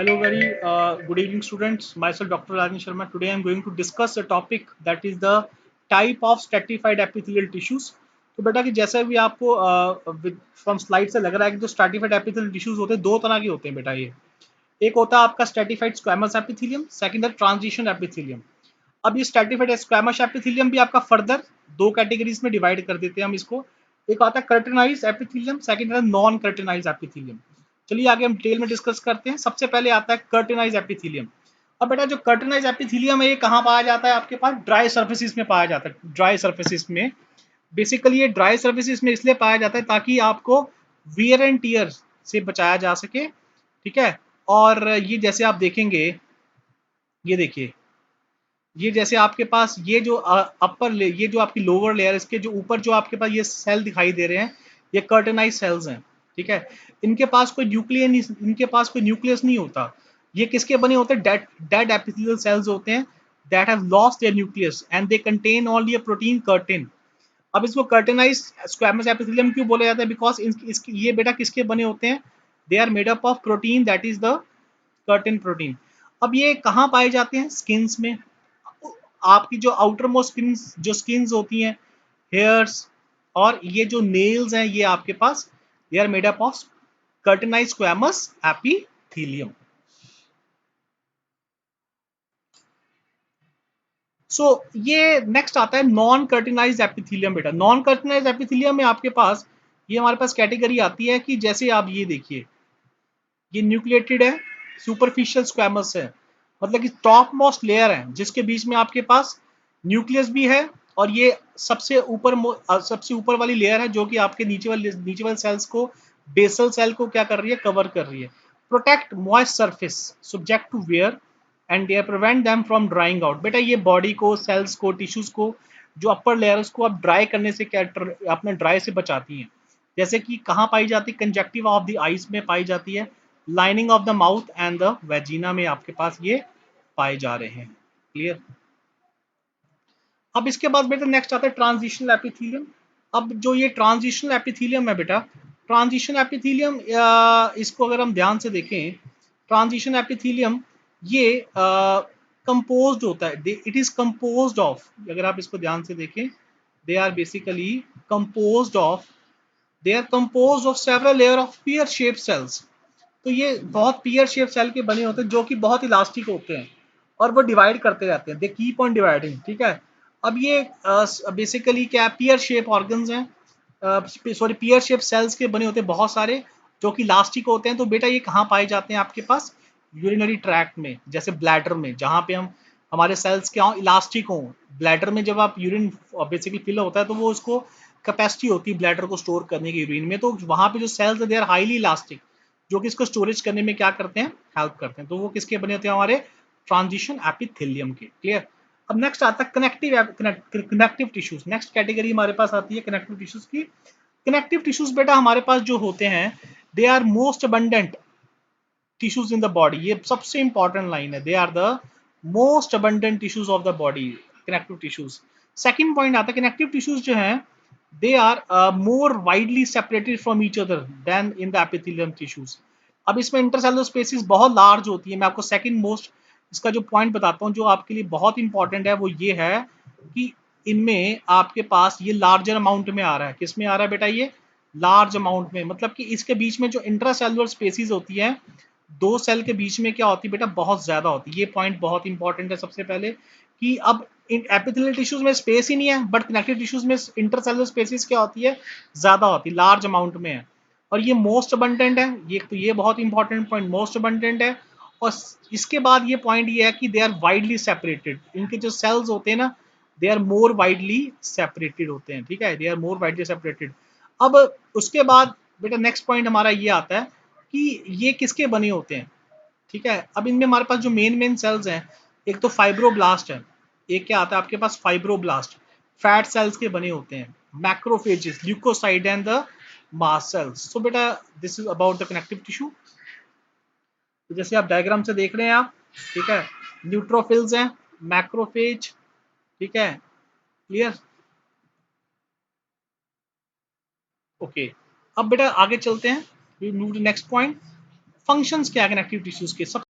Hello, very good evening, students. Myself, Dr. Rajni Sharma. Today, I'm going to discuss a topic that is the type of stratified epithelial tissues. तो बेटा कि जैसे भी आपको from slide से लग रहा है कि जो स्ट्रैटिफाइड एपिथेलियल टिश्यूज होते हैं दो तरह के होते हैं बेटा। ये एक होता है आपका स्ट्रैटिफाइड स्क्वैमस एपिथेलियम, सेकंड है ट्रांजिशन एपिथेलियम। अब ये स्ट्रैटिफाइड स्क्वैमस एपिथेलियम भी आपका फर्दर दो कैटेगरीज में डिवाइड कर देते हैं हम इसको। एक आता है कर्टेनाइज एपिथेलियम, सेकंड है नॉन कर्टेनाइज एपिथेलियम। चलिए आगे हम डिटेल में डिस्कस करते हैं। सबसे पहले आता है कर्टेनाइज एपिथेलियम। अब बेटा जो कर्टेनाइज एपिथेलियम है ये कहाँ पाया जाता है? आपके पास ड्राई सर्फेसिस में पाया जाता है। ड्राई सर्फेसिस में बेसिकली ये ड्राई सर्फेसिस में इसलिए पाया जाता है ताकि आपको वियर एंड टियर से बचाया जा सके, ठीक है। और ये जैसे आप देखेंगे, ये देखिए, ये जैसे आपके पास ये जो अपर ये जो आपकी लोअर लेयर, इसके जो ऊपर जो आपके पास ये सेल दिखाई दे रहे हैं, ये कर्टेनाइज सेल्स हैं, ठीक है। इनके पास कोई न्यूक्लियस इनके पास कोई न्यूक्लियस नहीं होता। ये किसके बने होते हैं? डेड एपिथेलियल सेल्स होते हैं that have lost their nucleus and they contain only a protein curtain. अब इसको कर्टेनाइज स्क्वैमस एपिथेलियम क्यों बोला जाता है? बिकॉज इसकी ये बेटा किसके बने होते हैं? They are made up of protein that is the keratin protein. अब ये कहाँ पाए जाते हैं? स्किन्स में। आपकी जो आउटर मोस्ट स्किन्स होती हैं, हेयर्स और ये जो नेल्स हैं, ये आपके पास they are made up of keratinize squamous epithelium. So ये नेक्स्ट आता है नॉन कर्टिनाइज एपिथेलियम। बेटा नॉन कर्टिनाइज एपिथेलियम में आपके पास ये हमारे पास कैटेगरी आती है कि जैसे आप ये देखिए, ये न्यूक्लिएटेड है, सुपरफिशियल स्क्वैमस है, मतलब कि टॉप मोस्ट लेयर है जिसके बीच में आपके पास न्यूक्लियस भी है, और ये सबसे ऊपर वाली लेयर है जो कि आपके नीचे वाले सेल्स को, बेसल सेल को क्या कर रही है? कवर कर रही है। Protect moist surface subject to wear and they prevent them from drying out. बेटा ये बॉडी को, सेल्स को, टिश्यूज को, जो अपर लेयर्स को आप ड्राई करने से क्या अपने ड्राई से बचाती हैं। जैसे कि कहाँ पाई जाती है? कंजक्टिव ऑफ द आईज में पाई जाती है, lining of the mouth and the vagina में आपके पास ये पाए जा रहे हैं। क्लियर? अब इसके बाद बेटा नेक्स्ट आता है ट्रांजिशनल एपिथेलियम। अब जो ये ट्रांजिशनल एपिथेलियम है बेटा, ट्रांजिशन एपिथेलियम, इसको अगर हम ध्यान से देखें, ट्रांजिशन एपिथेलियम ये कंपोज्ड होता है, इट इज कंपोज्ड ऑफ, अगर आप इसको ध्यान से देखें, they are basically composed of they are composed of several layer of pear shape cells. तो ये बहुत पीयर शेप सेल के बने होते हैं जो कि बहुत इलास्टिक होते हैं, और वो डिवाइड करते रहते हैं, दे कीप ऑन डिवाइडिंग, ठीक है। अब ये बेसिकली क्या, पीयर शेप ऑर्गन्स हैं, सॉरी पीयर शेप सेल्स के बने होते हैं बहुत सारे, जो कि इलास्टिक होते हैं। तो बेटा ये कहाँ पाए जाते हैं? आपके पास यूरिनरी ट्रैक्ट में, जैसे ब्लैडर में, जहाँ पे हम हमारे सेल्स क्या हो, इलास्टिक हो। ब्लैडर में जब आप यूरिन बेसिकली फिल होता है तो वो उसको कैपेसिटी होती है ब्लैडर को स्टोर करने की यूरिन में, तो वहाँ पे जो सेल्स है दे आर हाईली इलास्टिक, जो कि इसको स्टोरेज करने में क्या करते हैं? हेल्प करते हैं। तो वो किसके बने होते हैं? हमारे ट्रांजिशन एपिथेलियम के। क्लियर? अब नेक्स्ट आता है कनेक्टिव टिश्यूज। नेक्स्ट कैटेगरी हमारे पास आती है कनेक्टिव टिश्यूज की। कनेक्टिव टिश्यूज बेटा हमारे पास जो होते हैं, they are most abundant tissues in the body. ये सबसे इंपॉर्टेंट लाइन है, they are the most abundant tissues of the body, connective tissues. Second point आता है कनेक्टिव टिश्यूज जो है, they are more widely separated from each other than in the epithelium tissues। अब इसमें intercellular spaces बहुत large होती है। मैं आपको सेकंड मोस्ट इसका जो पॉइंट बताता हूँ जो आपके लिए बहुत इंपॉर्टेंट है, वो ये है कि इनमें आपके पास ये लार्जर अमाउंट में आ रहा है। किस में आ रहा है बेटा? ये लार्ज अमाउंट में, मतलब कि इसके बीच में जो इंट्रासेलुलर स्पेसिस होती है, दो सेल के बीच में क्या होती है बेटा? बहुत ज्यादा होती है। ये पॉइंट बहुत इंपॉर्टेंट है सबसे पहले, कि अब इन एपिथेलियल टिश्यूज में स्पेस ही नहीं है, बट कनेक्टिव टिश्यूज में इंटरसेलुलर स्पेसिस क्या होती है? ज्यादा होती है, लार्ज अमाउंट में है, और ये मोस्ट अबंडेंट है। ये तो ये बहुत इंपॉर्टेंट पॉइंट, मोस्ट अबंडेंट है। और इसके बाद ये पॉइंट ये है कि दे आर वाइडली सेपरेटेड। इनके जो सेल्स होते हैं ना, they are more widely separated होते हैं, ठीक है, they are more widely separated. अब उसके बाद बेटा नेक्स्ट पॉइंट हमारा ये आता है कि ये किसके बने होते हैं, ठीक है। अब इनमें हमारे पास जो मेन सेल्स हैं, एक तो फाइब्रोब्लास्ट है, एक क्या आता है आपके पास? फाइब्रोब्लास्ट, फैट सेल्स के बने होते हैं। Macrophages, leukocyte and the mast cells. So बेटा this is about the connective tissue. तो जैसे आप डायग्राम से देख रहे हैं आप, ठीक है, न्यूट्रोफिल्स हैं, मैक्रोफेज, ठीक है। क्लियर? ओके। अब बेटा आगे चलते हैं, we move to next point. Functions क्या है कनेक्टिव टिश्यूज के? सब